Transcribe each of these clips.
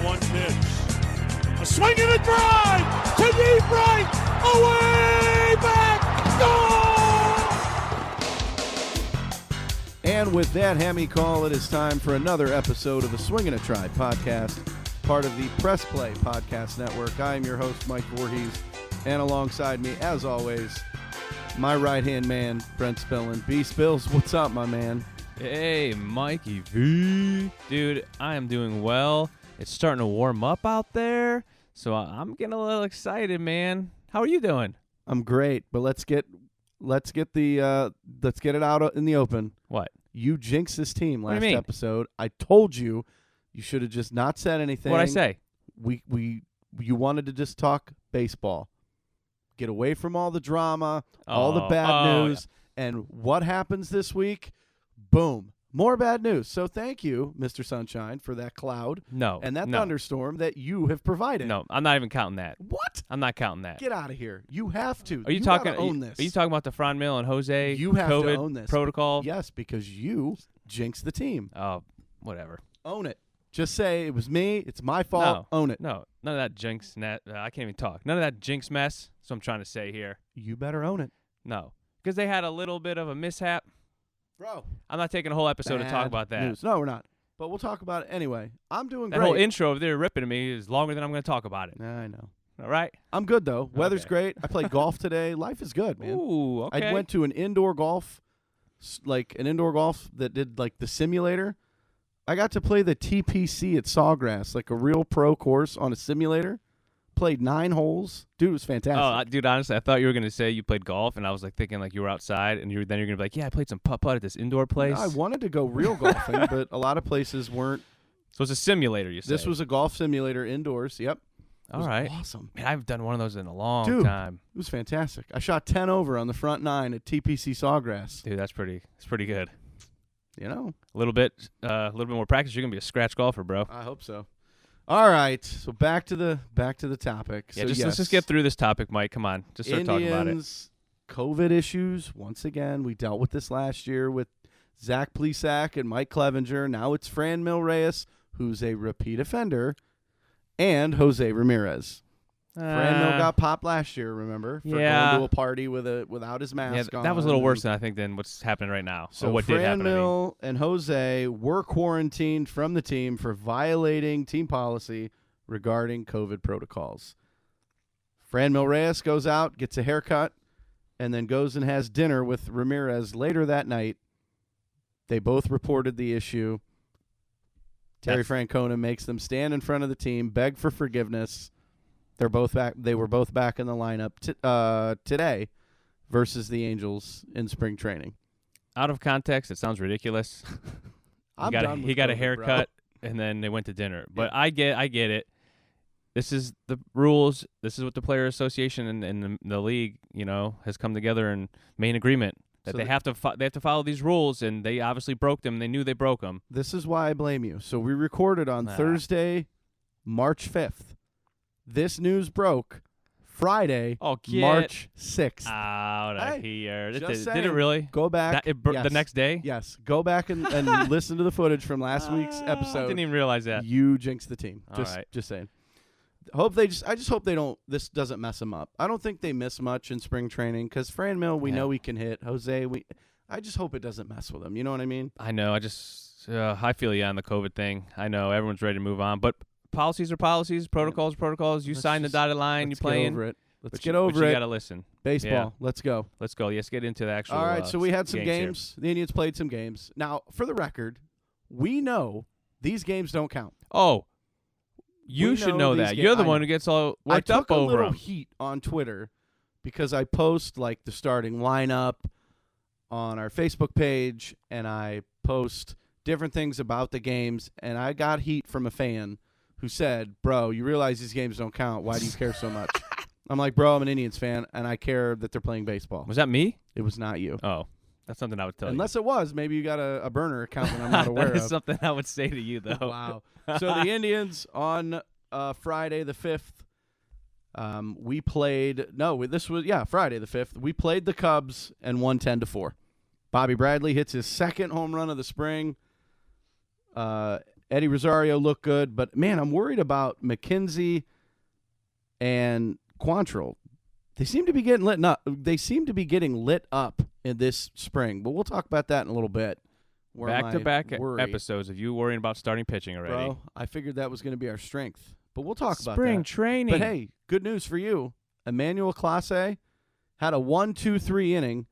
1 pitch. A swing and a drive to deep right. Away back. Goal! And with that Hemi call, it is time for another episode of the Swingin' a Try podcast, part of the Press Play Podcast Network. I am your host, Mike Voorhees, and alongside me, as always, my right-hand man, Brent Spillin. B. Spills, what's up, my man? Hey, Mikey V. Dude, I am doing well. It's starting to warm up out there, so I'm getting a little excited, man. How are you doing? I'm great, but let's get it out in the open. What? You jinxed this team What do last you mean? episode. I told you should have just not said anything. What'd I say? You wanted to just talk baseball. Get away from all the drama, all the bad news. Yeah. And what happens this week? Boom. More bad news. So thank you, Mr. Sunshine, for that cloud and that thunderstorm that you have provided. No, I'm not even counting that. What? I'm not counting that. Get out of here. You have to. Are you talking? gotta own this. Are you talking about the Fran Mill and Jose You have COVID to own this. protocol? Yes, because you jinxed the team. Oh, whatever. Own it. Just say it was me. It's my fault. No. Own it. No, none of that jinx. I can't even talk. None of that jinx mess. That's what I'm trying to say here. You better own it. No, because they had a little bit of a mishap. Bro. I'm not taking a whole episode to talk about that. News. No, we're not. But we'll talk about it anyway. I'm doing That great. whole intro of there ripping at me is longer than I'm going to talk about it. I know. All right? I'm good, though. Weather's Okay. great. I played golf today. Life is good, man. Ooh, okay. I went to an indoor golf, that did, the simulator. I got to play the TPC at Sawgrass, like a real pro course on a simulator. Played 9 holes. Dude, it was fantastic. Oh, dude, honestly, I thought you were going to say you played golf, and I was thinking you were outside, and you're going to be like, yeah, I played some putt-putt at this indoor place. I wanted to go real golfing, but a lot of places weren't. So it's a simulator, you said? This was a golf simulator indoors. Yep. It was all right. Awesome. Man, I haven't done one of those in a long Dude, time. It was fantastic. I shot 10 over on the front 9 at TPC Sawgrass. Dude, that's pretty good. You know? A little bit more practice, you're going to be a scratch golfer, bro. I hope so. All right, so back to the topic. Yeah, so let's just get through this topic, Mike. Come on, just start talking about it. Indians, COVID issues. Once again, we dealt with this last year with Zach Plesac and Mike Clevenger. Now it's Fran Mill-Reyes, who's a repeat offender, and Jose Ramirez. Fran Mill got popped last year, remember? For going to a party without his mask on. That was a little worse than what's happening right now. So or what Fran did happen, Mill and Jose were quarantined from the team for violating team policy regarding COVID protocols. Fran Mill-Reyes goes out, gets a haircut, and then goes and has dinner with Ramirez later that night. They both reported the issue. Terry Francona makes them stand in front of the team, beg for forgiveness. They're both back. They were both back in the lineup today versus the Angels in spring training. Out of context, it sounds ridiculous. He got a haircut, and then they went to dinner. But I get it. This is the rules. This is what the Player Association and the league, has come together and made an agreement that So they have to follow these rules, and they obviously broke them. They knew they broke them. This is why I blame you. So we recorded on Thursday, March 5th. This news broke Friday, March 6th. Out of here. Did it saying. really? Go back. The next day? Yes. Go back and listen to the footage from last week's episode. I didn't even realize that. You jinxed the team. All right. Just saying. I just hope this doesn't mess them up. I don't think they miss much in spring training because Fran Mill, we know he can hit. Jose, I just hope it doesn't mess with him. You know what I mean? I know. I feel you on the COVID thing. I know everyone's ready to move on, but policies are policies, protocols are protocols. You sign the dotted line, you're playing. Let's get over it. You got to listen. Baseball. Yeah. Let's go. Let's go. Let's get into the actual. All right, so we had some games. The Indians played some games. Now, for the record, we know these games don't count. Oh, you should know that. You're the one who gets all worked up over them. I took a little them. heat on Twitter because I post the starting lineup on our Facebook page, and I post different things about the games, and I got heat from a fan who said, bro, you realize these games don't count. Why do you care so much? I'm like, bro, I'm an Indians fan, and I care that they're playing baseball. Was that me? It was not you. Oh, that's something I would tell Unless it was. Maybe you got a burner account that I'm not aware That is of. something I would say to you, though. Wow. So the Indians on Friday the 5th, we played – Friday the 5th. We played the Cubs and won 10-4. Bobby Bradley hits his second home run of the spring. And Eddie Rosario looked good, but, man, I'm worried about McKenzie and Quantrill. They seem to be getting lit up. They seem to be getting lit up in this spring, but we'll talk about that in a little bit. Back-to-back episodes of you worrying about starting pitching already. Bro, I figured that was going to be our strength, but we'll talk about that. Spring training. But, hey, good news for you. Emmanuel Clase had a 1-2-3 inning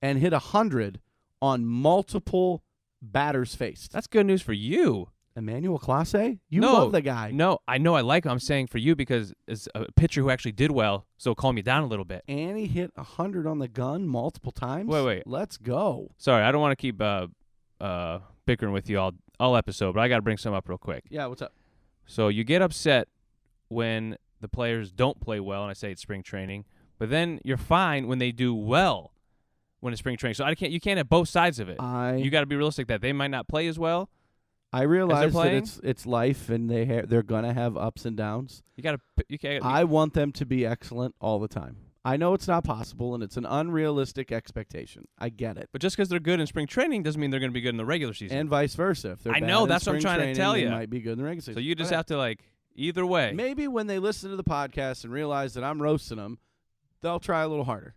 and hit 100 on multiple batters faced. That's good news for you. Emmanuel Clase? You love the guy. No, I know I like him. I'm saying for you because it's a pitcher who actually did well, so calm you down a little bit. And he hit 100 on the gun multiple times? Wait. Let's go. Sorry, I don't want to keep bickering with you all episode, but I got to bring some up real quick. Yeah, what's up? So you get upset when the players don't play well, and I say it's spring training, but then you're fine when they do well when it's spring training. So you can't have both sides of it. You got to be realistic that they might not play as well. I realize that it's life, and they're gonna have ups and downs. I want them to be excellent all the time. I know it's not possible, and it's an unrealistic expectation. I get it. But just because they're good in spring training doesn't mean they're going to be good in the regular season. And vice versa. If they're I bad know in that's what I'm spring trying to tell training, you. They might be good in the regular season. So you just have to either way. Maybe when they listen to the podcast and realize that I'm roasting them, they'll try a little harder.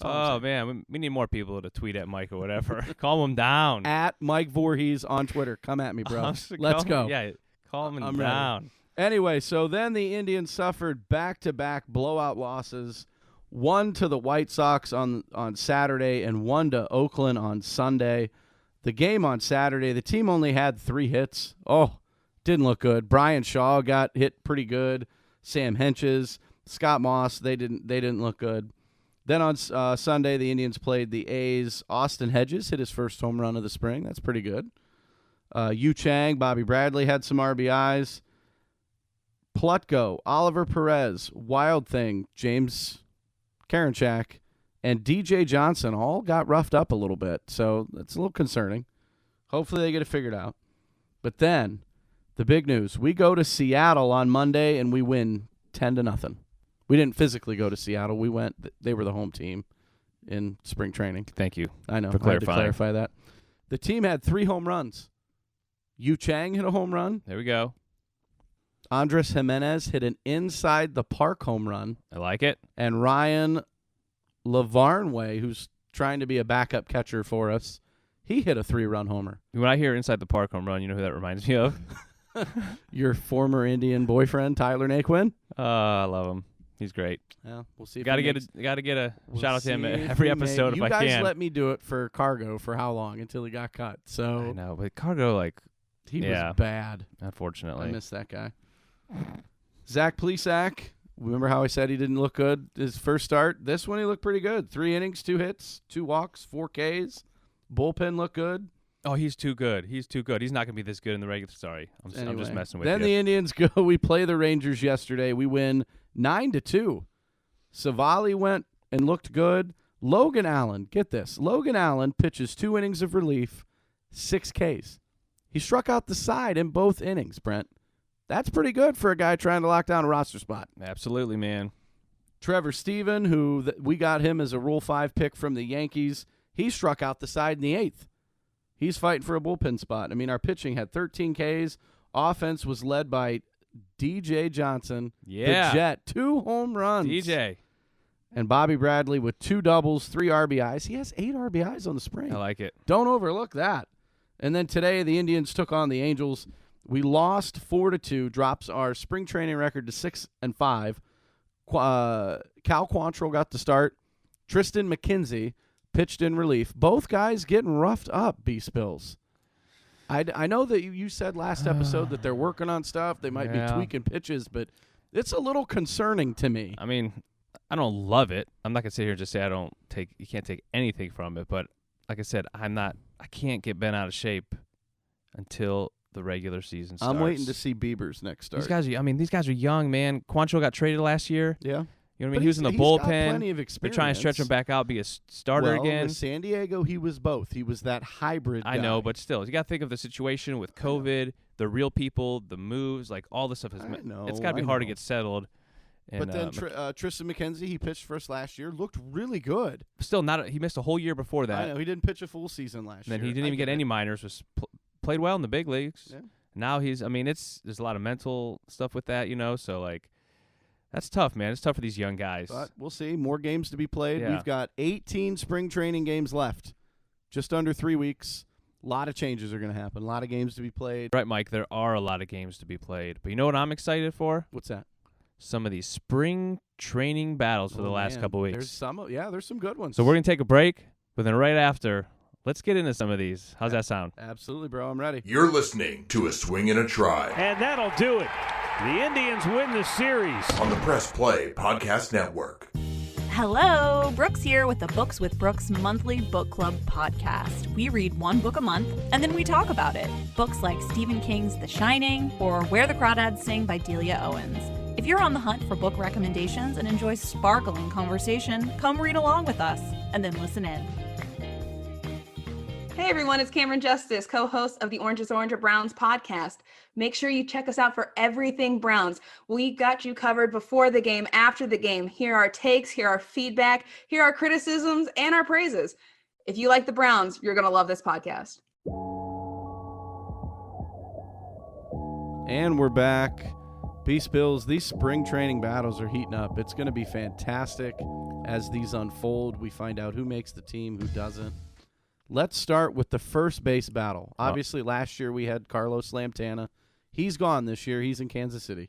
Oh, man, we need more people to tweet at Mike or whatever. Calm him down. At Mike Voorhees on Twitter. Come at me, bro. Let's go. Yeah, calm him down. Ready. Anyway, so then the Indians suffered back-to-back blowout losses, one to the White Sox on Saturday and one to Oakland on Sunday. The game on Saturday, the team only had 3 hits. Oh, didn't look good. Brian Shaw got hit pretty good. Sam Henches, Scott Moss, they didn't look good. Then on Sunday, the Indians played the A's. Austin Hedges hit his first home run of the spring. That's pretty good. Yu Chang, Bobby Bradley had some RBIs. Plutko, Oliver Perez, Wild Thing, James Karinchak, and DJ Johnson all got roughed up a little bit. So that's a little concerning. Hopefully they get it figured out. But then, the big news. We go to Seattle on Monday, and we win 10-0. We didn't physically go to Seattle. We went. They were the home team in spring training. Thank you. I know. For clarifying. I had to clarify that. The team had 3 home runs. Yu Chang hit a home run. There we go. Andres Jimenez hit an inside the park home run. I like it. And Ryan Lavarnway, who's trying to be a backup catcher for us, he hit a 3-run homer. When I hear inside the park home run, you know who that reminds me of? Your former Indian boyfriend, Tyler Naquin. I love him. He's great. Yeah, we'll see. Got to get a shout out to him every episode if I can. You guys let me do it for Cargo for how long until he got cut? So I know, but Cargo he was bad. Unfortunately, I miss that guy. Zach Plesac. Remember how I said he didn't look good his first start? This one he looked pretty good. 3 innings, 2 hits, 2 walks, 4 Ks. Bullpen looked good. Oh, he's too good. He's too good. He's not going to be this good in the regular. Sorry, I'm just messing with you. Then the Indians go. We play the Rangers yesterday. We win 9-2. Savali went and looked good. Logan Allen, get this. Logan Allen pitches 2 innings of relief, 6 Ks. He struck out the side in both innings, Brent. That's pretty good for a guy trying to lock down a roster spot. Absolutely, man. Trevor Stephen, who we got him as a Rule 5 pick from the Yankees, he struck out the side in the 8th. He's fighting for a bullpen spot. I mean, our pitching had 13 Ks. Offense was led by DJ Johnson, the Jet, 2 home runs. DJ. And Bobby Bradley with 2 doubles, 3 RBIs. He has 8 RBIs on the spring. I like it. Don't overlook that. And then today the Indians took on the Angels. We lost 4-2, drops our spring training record to 6-5. Cal Quantrill got the start. Tristan McKenzie pitched in relief. Both guys getting roughed up, B-Spills. I know that you said last episode that they're working on stuff. They might be tweaking pitches, but it's a little concerning to me. I mean, I don't love it. I'm not going to sit here and just say you can't take anything from it. But like I said, I can't get bent out of shape until the regular season starts. I'm waiting to see Bieber's next start. These guys are young, man. Quantrill got traded last year. Yeah. You know what I mean? He was in the bullpen. Got plenty of experience. They're trying to stretch him back out, be a starter again. With San Diego, he was both. He was that hybrid guy. I know, but still, you got to think of the situation with COVID, the real people, the moves, like all this stuff. It's got to be hard to get settled. And, but then Tristan McKenzie, he pitched for us last year, looked really good. Still, he missed a whole year before that. I know, he didn't pitch a full season last year. Then he didn't even get any minors. Played well in the big leagues. Yeah. Now there's a lot of mental stuff with that, so like that's tough, man. It's tough for these young guys. But we'll see. More games to be played. Yeah. We've got 18 spring training games left. Just under 3 weeks. A lot of changes are going to happen. A lot of games to be played. Right, Mike, there are a lot of games to be played. But you know what I'm excited for? What's that? Some of these spring training battles for the last couple weeks. There's some good ones. So we're going to take a break, but then right after, let's get into some of these. How's that sound? Absolutely, bro. I'm ready. You're listening to A Swing and a Try. And that'll do it. The Indians win the series. On the Press Play Podcast Network. Hello, Brooks here with the Books with Brooks monthly book club podcast. We read one book a month, and then we talk about it. Books like Stephen King's The Shining or Where the Crawdads Sing by Delia Owens. If you're on the hunt for book recommendations and enjoy sparkling conversation, come read along with us, and then listen in. Hey everyone, it's Cameron Justice, co-host of the Orange is Orange or Browns podcast. Make sure you check us out for everything Browns. We got you covered before the game, after the game. Here are our takes, here are our feedback, here are our criticisms, and our praises. If you like the Browns, you're going to love this podcast. And we're back. Peace, Bills. These spring training battles are heating up. It's going to be fantastic as these unfold. We find out who makes the team, who doesn't. Let's start with the first base battle. Obviously, last year we had Carlos Santana. He's gone this year. He's in Kansas City.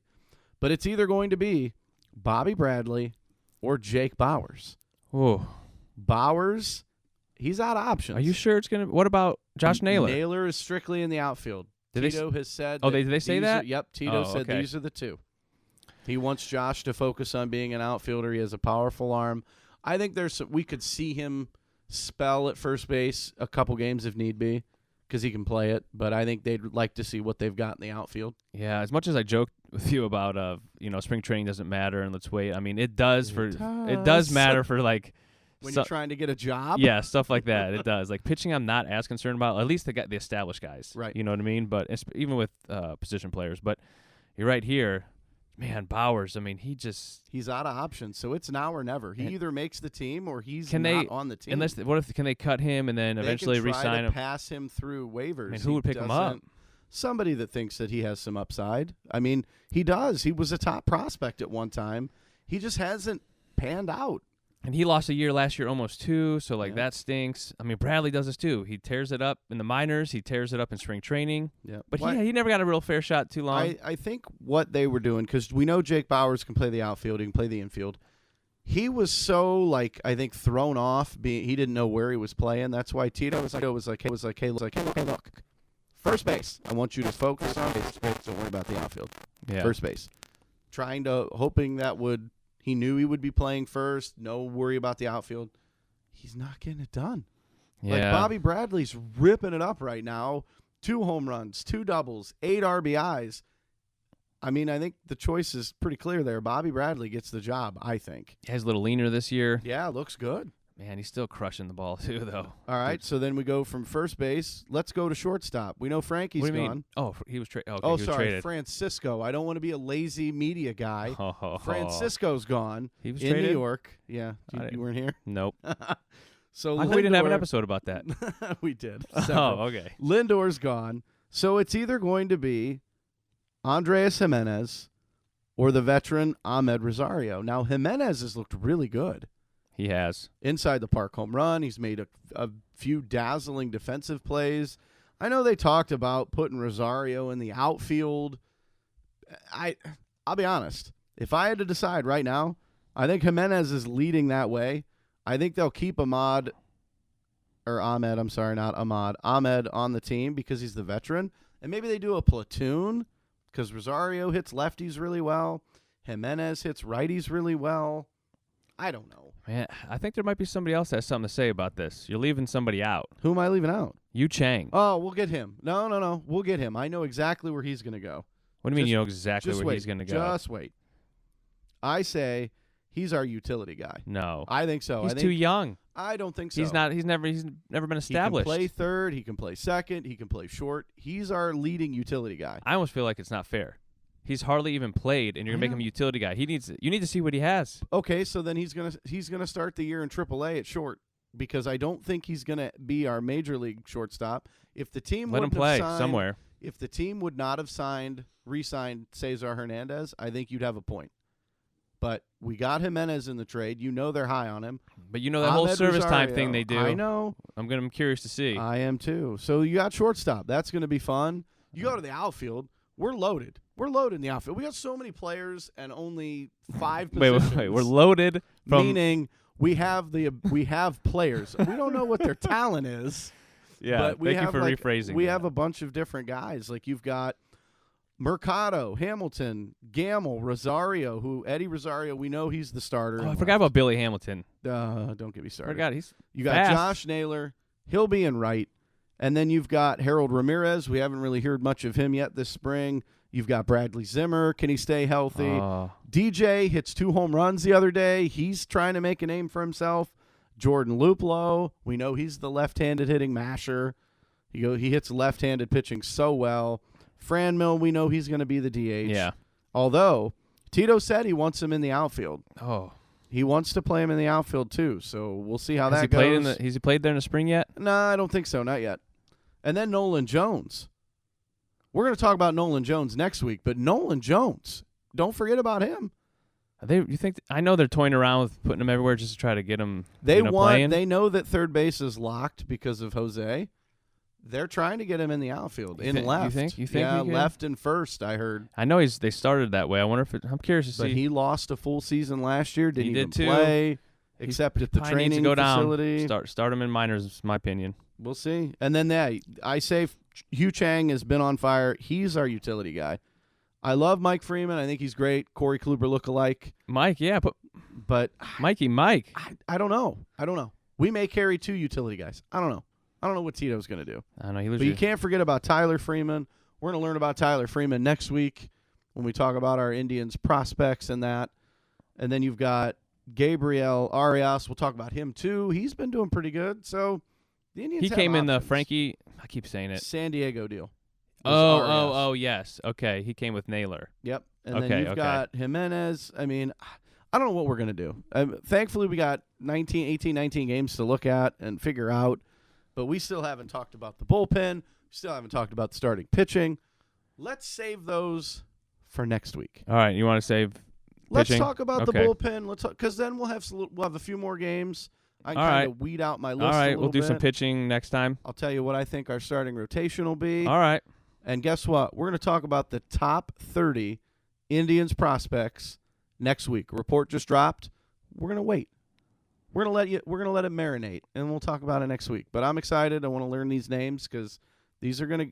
But it's either going to be Bobby Bradley or Jake Bowers. Whoa. Bowers, he's out of options. Are you sure it's going to – what about Josh Naylor? Naylor is strictly in the outfield. Tito has said – did they say that? Yep, Tito said these are the two. He wants Josh to focus on being an outfielder. He has a powerful arm. I think we could see him – spell at first base a couple games if need be because he can play it, but I think they'd like to see what they've got in the outfield. Yeah, as much as I joked with you about spring training doesn't matter and let's wait. I mean, it does matter for like when you're trying to get a job. Yeah, stuff like that. It does. Like pitching I'm not as concerned about. At least the established guys. Right. You know what I mean? But even with position players, but you're right here. Man, Bowers, I mean, he's out of options, so it's now or never. He either makes the team or he's not on the team. Can they cut him and then eventually re-sign him? Pass him through waivers. I mean, who would pick him up? Somebody that thinks that he has some upside. I mean, he does. He was a top prospect at one time. He just hasn't panned out. And he lost a year last year almost too, so that stinks. I mean, Bradley does this too. He tears it up in the minors. He tears it up in spring training. Yeah. But he never got a real fair shot too long. I think what they were doing, because we know Jake Bowers can play the outfield. He can play the infield. He was so, I think, thrown off. He didn't know where he was playing. That's why Tito was like, hey, look. First base. I want you to focus on base. Don't worry about the outfield. Yeah. First base. Hoping that would... He knew he would be playing first. No worry about the outfield. He's not getting it done. Yeah. Bobby Bradley's ripping it up right now. 2 home runs, 2 doubles, 8 RBIs. I mean, I think the choice is pretty clear there. Bobby Bradley gets the job, I think. He's a little leaner this year. Yeah, looks good. Man, he's still crushing the ball too, though. All right, so then we go from first base. Let's go to shortstop. We know Frankie's what do you gone. mean? Oh, he was traded. Oh, he was sorry, traded. Francisco. I don't want to be a lazy media guy. Francisco's gone. He was in traded? New York. Yeah, you weren't here? Nope. So we didn't have an episode about that. We did. Oh, okay. Lindor's gone. So it's either going to be Andrés Jimenez or the veteran Ahmed Rosario. Now, Jimenez has looked really good. He has. Inside the park home run. He's made a few dazzling defensive plays. I know they talked about putting Rosario in the outfield. I'll be honest. If I had to decide right now, I think Jimenez is leading that way. I think they'll keep Ahmed on the team because he's the veteran. And maybe they do a platoon because Rosario hits lefties really well. Jimenez hits righties really well. I don't know. Man, I think there might be somebody else that has something to say about this. You're leaving somebody out. Who am I leaving out? Yu Chang. Oh, we'll get him. No. We'll get him. I know exactly where he's going to go. What do you mean you know exactly where he's going to go? Just wait. I say he's our utility guy. No. I think so. He's too young. I don't think so. He's never been established. He can play third. He can play second. He can play short. He's our leading utility guy. I almost feel like it's not fair. He's hardly even played, and you're gonna make him a utility guy. You need to see what he has. Okay, so then he's gonna start the year in AAA at short because I don't think he's gonna be our major league shortstop. If the team let him play somewhere, if the team would not have re-signed Cesar Hernandez, I think you'd have a point. But we got Jimenez in the trade. You know they're high on him. But you know that whole service Rosario, time thing they do. I know. I'm curious to see. I am too. So you got shortstop. That's going to be fun. You go to the outfield. We're loaded. We're loaded in the outfield. We got so many players and only 5 positions. Wait. We're loaded. Meaning we have players. We don't know what their talent is. Yeah. But thank you for rephrasing. We have a bunch of different guys. Like you've got Mercado, Hamilton, Gamble, Rosario, Eddie Rosario, we know he's the starter. Oh, I forgot about Billy Hamilton. Don't get me started. You got fast. Josh Naylor. He'll be in right. And then you've got Harold Ramirez. We haven't really heard much of him yet this spring. You've got Bradley Zimmer. Can he stay healthy? DJ hits 2 home runs the other day. He's trying to make a name for himself. Jordan Luplow. We know he's the left-handed hitting masher. He hits left-handed pitching so well. Franmil, we know he's going to be the DH. Yeah. Although, Tito said he wants him in the outfield. Oh. He wants to play him in the outfield, too. So we'll see how that goes. Has he played there in the spring yet? No, I don't think so. Not yet. And then Nolan Jones. We're going to talk about Nolan Jones next week, but Nolan Jones, don't forget about him. You think? I know they're toying around with putting him everywhere just to try to get him playing. They know that third base is locked because of Jose. They're trying to get him in the outfield, left. You think? Yeah, left and first, I heard. I know they started that way. I wonder if I'm curious to see. But he lost a full season last year. Didn't even too. play, except at the training needs to go facility. Down. Start him in minors, is my opinion. We'll see. And then I say Hugh Chang has been on fire. He's our utility guy. I love Mike Freeman. I think he's great. Corey Kluber look-alike. Mike, yeah. But Mike. I don't know. We may carry 2 utility guys. I don't know what Tito's going to do. I don't know. But you can't forget about Tyler Freeman. We're going to learn about Tyler Freeman next week when we talk about our Indians prospects and that. And then you've got Gabriel Arias. We'll talk about him too. He's been doing pretty good. So the Indians He came in the options. Frankie, I keep saying it. San Diego deal. Oh, yes. Okay. He came with Naylor. Yep. And then you've got Jimenez. I mean, I don't know what we're going to do. Thankfully, we got 19 games to look at and figure out. But we still haven't talked about the bullpen. We still haven't talked about starting pitching. Let's save those for next week. All right. You want to save Let's pitching? talk about the bullpen. Because then we'll have a few more games. I can kind of weed out my list. All right. We'll do bit. some pitching next time. I'll tell you what I think our starting rotation will be. All right. And guess what? We're going to talk about the top 30 Indians prospects next week. Report just dropped. We're going to wait. We're gonna let it marinate, and we'll talk about it next week. But I'm excited. I want to learn these names because these are gonna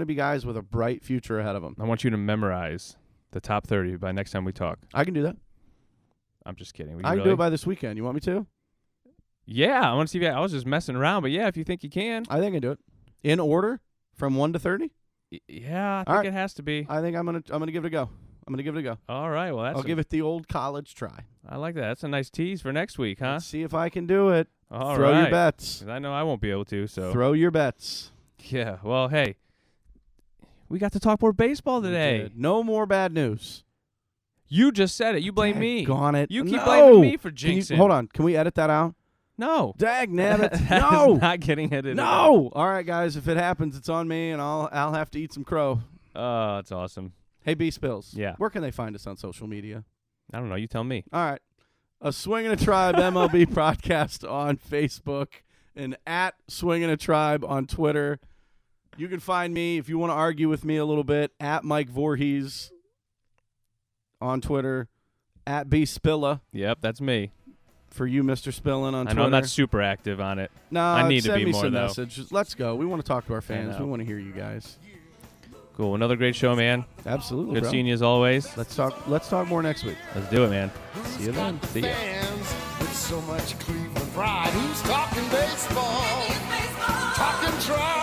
be guys with a bright future ahead of them. I want you to memorize the top 30 by next time we talk. I can do that. I'm just kidding. I can do it by this weekend. You want me to? Yeah, I want to see. I was just messing around, but yeah, if you think you can, I think I can do it in order from 1 to 30. Yeah, I think it has to be. I think I'm gonna give it a go. All right. Well, I'll give it the old college try. I like that. That's a nice tease for next week, huh? Let's see if I can do it. All Throw right. your bets. 'Cause I know I won't be able to. So throw your bets. Yeah. Well, hey, we got to talk more baseball today. No more bad news. You just said it. You blame me. Gone it. You keep blaming me for jinxing. Hold on. Can we edit that out? No. Dagnabbit. That No. is not getting edited. No. All right, guys. If it happens, it's on me, and I'll have to eat some crow. Oh, that's awesome. Hey, B Spills. Yeah. Where can they find us on social media? I don't know. You tell me. All right. A Swingin' a Tribe MLB podcast on Facebook and at Swingin' a Tribe on Twitter. You can find me, if you want to argue with me a little bit, at Mike Voorhees on Twitter, at B Spilla. Yep, that's me. For you, Mr. Spillin on Twitter. I know I'm not super active on it. No, I need send to be me more, some though. messages. Let's go. We want to talk to our fans. We want to hear you guys. Cool. Another great show, man. Absolutely, Good bro. seeing you as always. Let's talk more next week. Let's do it, man. See you then. See ya. Fans with so much Cleveland pride. Who's talking baseball? Talking Tribe.